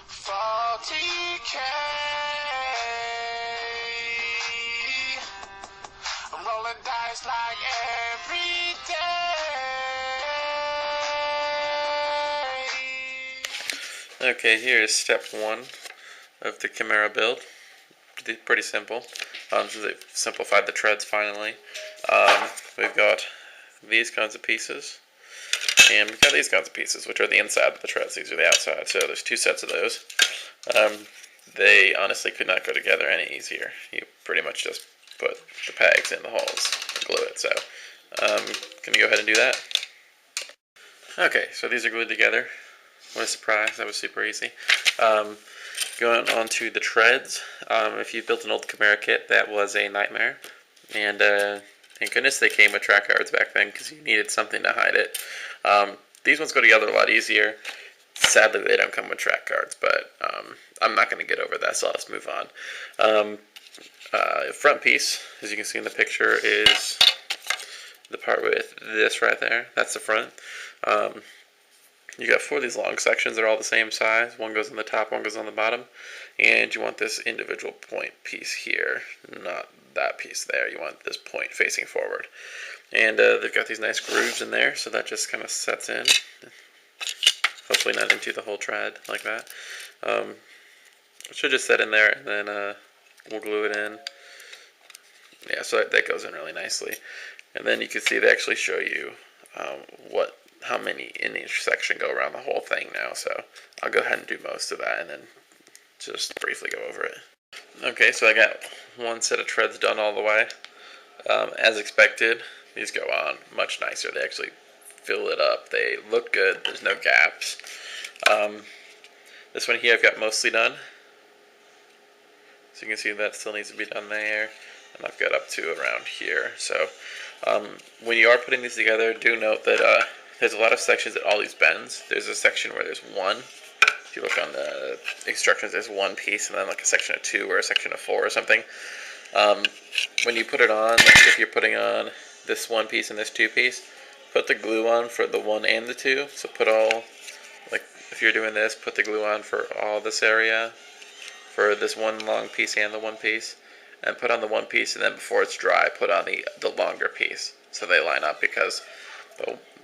40K. I'm rolling dice like every day. Okay, here is step 1 of the Chimera build. Pretty simple. Since they've simplified the treads finally. We've got these kinds of pieces, and we've got these kinds of pieces, which are the inside of the treads. These are the outside. So there's 2 sets of those. They honestly could not go together any easier. You pretty much just put the pegs in the holes and glue it. So can you go ahead and do that? Okay, so these are glued together. What a surprise. That was super easy. Going on to the treads. If you built an old Chimera kit, that was a nightmare. And thank goodness they came with track cards back then, because you needed something to hide it. These ones go together a lot easier. Sadly, they don't come with track cards, but I'm not going to get over that, so let's move on. Front piece, as you can see in the picture, is the part with this right there. That's the front. You got 4 of these long sections. They're all the same size. One goes on the top, one goes on the bottom. And you want this individual point piece here, not that piece there. You want this point facing forward. And they've got these nice grooves in there, so that just kind of sets in. Hopefully not into the whole tread like that. It should just set in there, and then we'll glue it in. Yeah, so that goes in really nicely. And then you can see they actually show you how many in each section go around the whole thing now. So I'll go ahead and do most of that and then just briefly go over it. Okay, so I got one set of treads done all the way. As expected, these go on much nicer. They actually fill it up. They look good. There's no gaps. This one here I've got mostly done. So you can see that still needs to be done there. And I've got up to around here. So when you are putting these together, do note that there's a lot of sections at all these bends. There's a section where there's 1. If you look on the instructions, there's 1 piece, and then like a section of 2 or a section of 4 or something. When you put it on, like if you're putting on this 1 piece and this 2 piece, put the glue on for the 1 and the 2. So put all, like if you're doing this, put the glue on for all this area, for this 1 long piece and the 1 piece, and put on the 1 piece, and then before it's dry, put on the longer piece, so they line up, because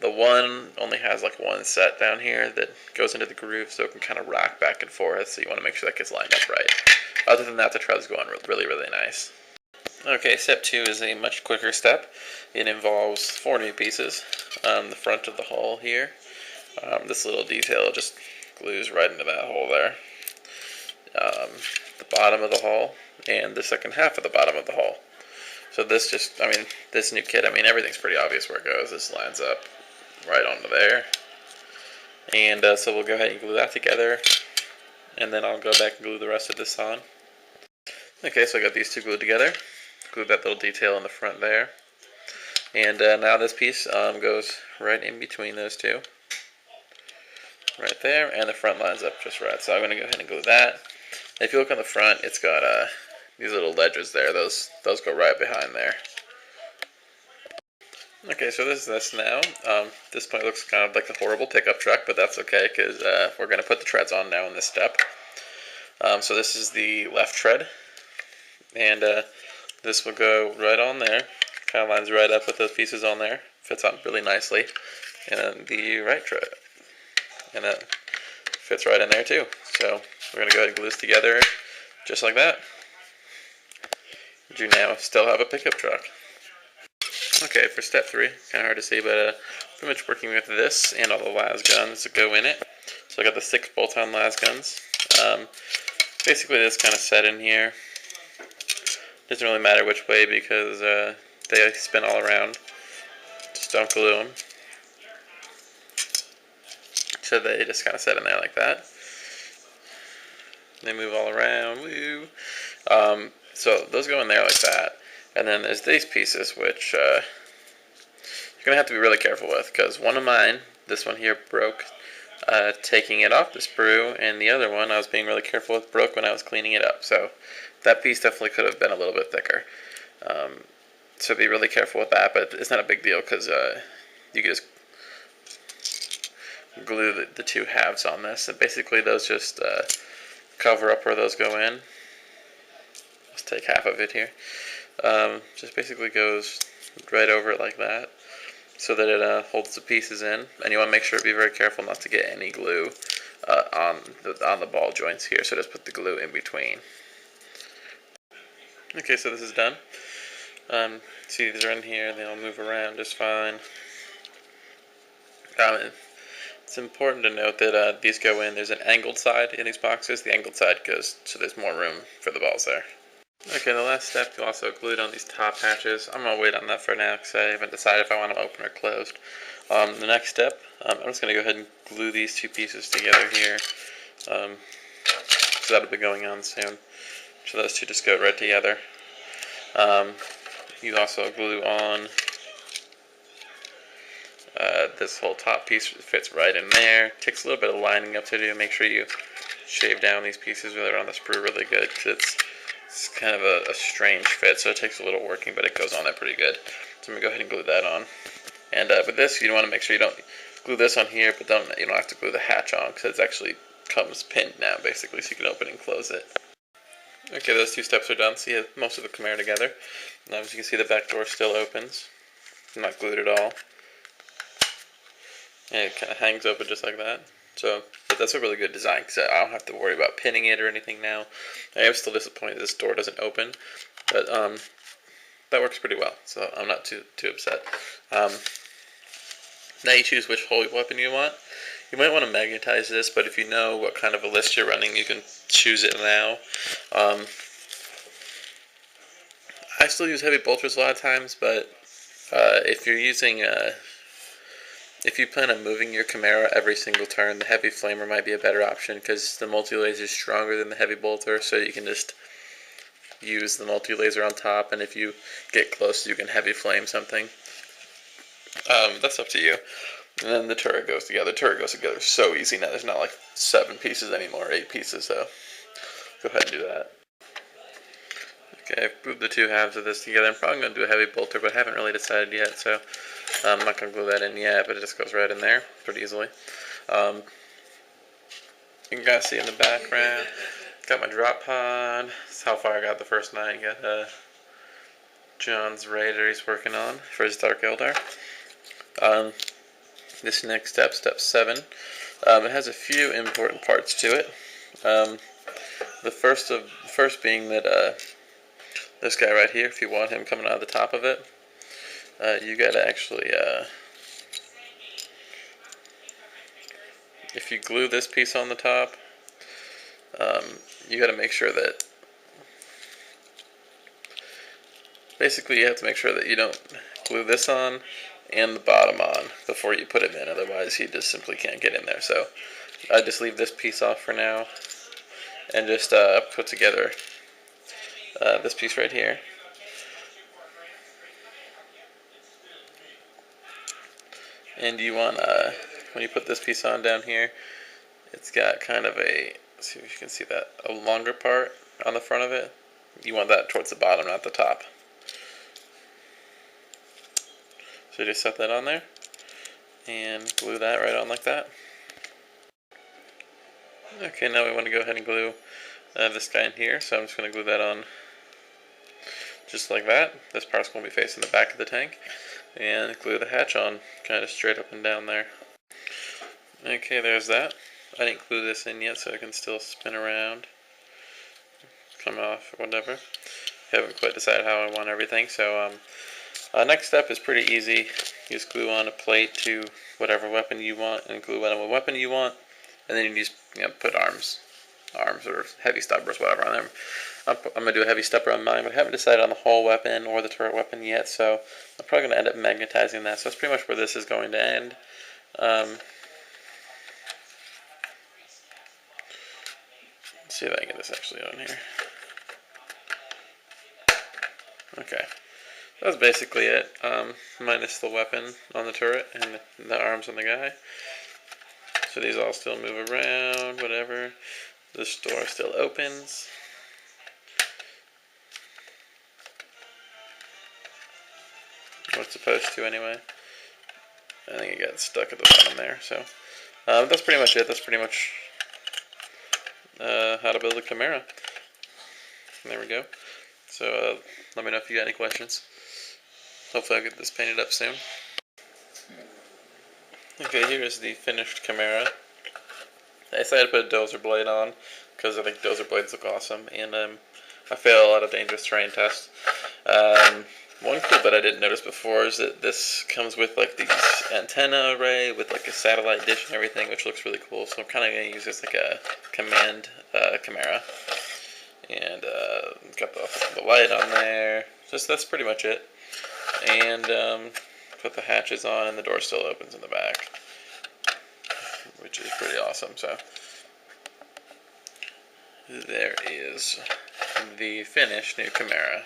the 1 only has like 1 set down here that goes into the groove, so it can kind of rock back and forth, so you want to make sure that gets lined up right. Other than that, the treads go on really, really nice. Okay, step 2 is a much quicker step. It involves 4 new pieces. The front of the hole here. This little detail just glues right into that hole there. The bottom of the hole, and the second half of the bottom of the hole. So this just, this new kit, everything's pretty obvious where it goes. This lines up right onto there. And so we'll go ahead and glue that together, and then I'll go back and glue the rest of this on. Okay, so I got these 2 glued together. Glued that little detail in the front there. And now this piece goes right in between those 2. Right there, and the front lines up just right. So I'm going to go ahead and glue that. If you look on the front, it's got these little ledges there. Those go right behind there. Okay, so this is this now. This point looks kind of like a horrible pickup truck, but that's okay, because we're going to put the treads on now in this step. So this is the left tread, and this will go right on there. Kind of lines right up with those pieces on there. Fits on really nicely. And then the right tread, and that fits right in there too. So we're going to go ahead and glue this together just like that. You now still have a pickup truck. Okay, for step 3, kind of hard to see, but pretty much working with this and all the las guns that go in it. So I got the 6 bolt-on las guns. Basically this kind of set in here. Doesn't really matter which way, because they spin all around. Just don't glue them. So they just kind of set in there like that. They move all around. Woo! So those go in there like that. And then there's these pieces, which you're going to have to be really careful with, because one of mine, this one here, broke taking it off the sprue, and the other one I was being really careful with broke when I was cleaning it up. So that piece definitely could have been a little bit thicker. So be really careful with that, but it's not a big deal, because you can just glue the two halves on this. And basically those just cover up where those go in. Let's take half of it here. Just basically goes right over it like that, so that it holds the pieces in. And you want to make sure to be very careful not to get any glue on the ball joints here. So just put the glue in between. Okay, so this is done. See, these are in here. They all move around just fine. It's important to note that these go in. There's an angled side in these boxes. The angled side goes so there's more room for the balls there. Okay, the last step, you also glued on these top hatches. I'm going to wait on that for now because I haven't decided if I want them open or closed. The next step, I'm just going to go ahead and glue these two pieces together here. So that'll be going on soon. So those two just go right together. You also glue on this whole top piece. Fits right in there. Takes a little bit of lining up to do. Make sure you shave down these pieces really on the sprue really good, because it's kind of a strange fit, so it takes a little working, but it goes on there pretty good. So I'm going to go ahead and glue that on. And with this, you want to make sure you don't glue this on here, but you don't have to glue the hatch on, because it actually comes pinned now, basically, so you can open and close it. Okay, those two steps are done, so you have most of the Chimera together. Now, as you can see, the back door still opens. Not glued at all. And it kind of hangs open just like that. But that's a really good design, because I don't have to worry about pinning it or anything now. I am still disappointed this door doesn't open, but that works pretty well, so I'm not too upset. Now you choose which whole weapon you want. You might want to magnetize this, but if you know what kind of a list you're running, you can choose it now. I still use heavy bolters a lot of times, but if you're using if you plan on moving your Chimera every single turn, the heavy flamer might be a better option, because the multi-laser is stronger than the heavy bolter, so you can just use the multi-laser on top, and if you get close, you can heavy flame something. That's up to you. And then the turret goes together. The turret goes together so easy now. There's not like 7 pieces anymore, 8 pieces, so go ahead and do that. Okay, I've glued the two halves of this together. I'm probably going to do a heavy bolter, but I haven't really decided yet, so I'm not going to glue that in yet, but it just goes right in there pretty easily. You can kind of see in the background, got my drop pod. That's how far I got the first night. Got John's Raider he's working on for his Dark Eldar. This next step, step 7, it has a few important parts to it. The first being that this guy right here, if you want him coming out of the top of it, you gotta actually, if you glue this piece on the top, you gotta make sure that, basically you have to make sure that you don't glue this on and the bottom on before you put him in, otherwise he just simply can't get in there. So I just leave this piece off for now, and just put together this piece right here. And you want, when you put this piece on down here, it's got kind of a, let's see if you can see that, a longer part on the front of it. You want that towards the bottom, not the top. So just set that on there, and glue that right on like that. Okay, now we want to go ahead and glue this guy in here, so I'm just going to glue that on just like that. This part's going to be facing the back of the tank, and glue the hatch on kind of straight up and down there. Okay, there's that. I didn't glue this in yet, so it can still spin around, come off, or whatever. Haven't quite decided how I want everything, so next step is pretty easy. You just glue on a plate to whatever weapon you want, and glue on what weapon you want, and then you just put arms or heavy stubbers, whatever, on them. I'm going to do a heavy stubber on mine, but I haven't decided on the whole weapon or the turret weapon yet, so I'm probably going to end up magnetizing that. So that's pretty much where this is going to end. Let's see if I can get this actually on here. Okay. That's basically it, minus the weapon on the turret and the arms on the guy. So these all still move around, whatever. This door still opens. Or it's supposed to anyway. I think it got stuck at the bottom there, so That's pretty much it. That's pretty much how to build a Chimera. There we go. So let me know if you got any questions. Hopefully I'll get this painted up soon. Okay, here is the finished Chimera. I decided to put a dozer blade on because I think dozer blades look awesome, and I fail a lot of dangerous terrain tests. One cool bit I didn't notice before is that this comes with like these antenna array with like a satellite dish and everything, which looks really cool. So I'm kind of going to use this like a command Chimera, and got the light on there. Just that's pretty much it. And put the hatches on, and the door still opens in the back, which is pretty awesome. So there is the finished new Chimera.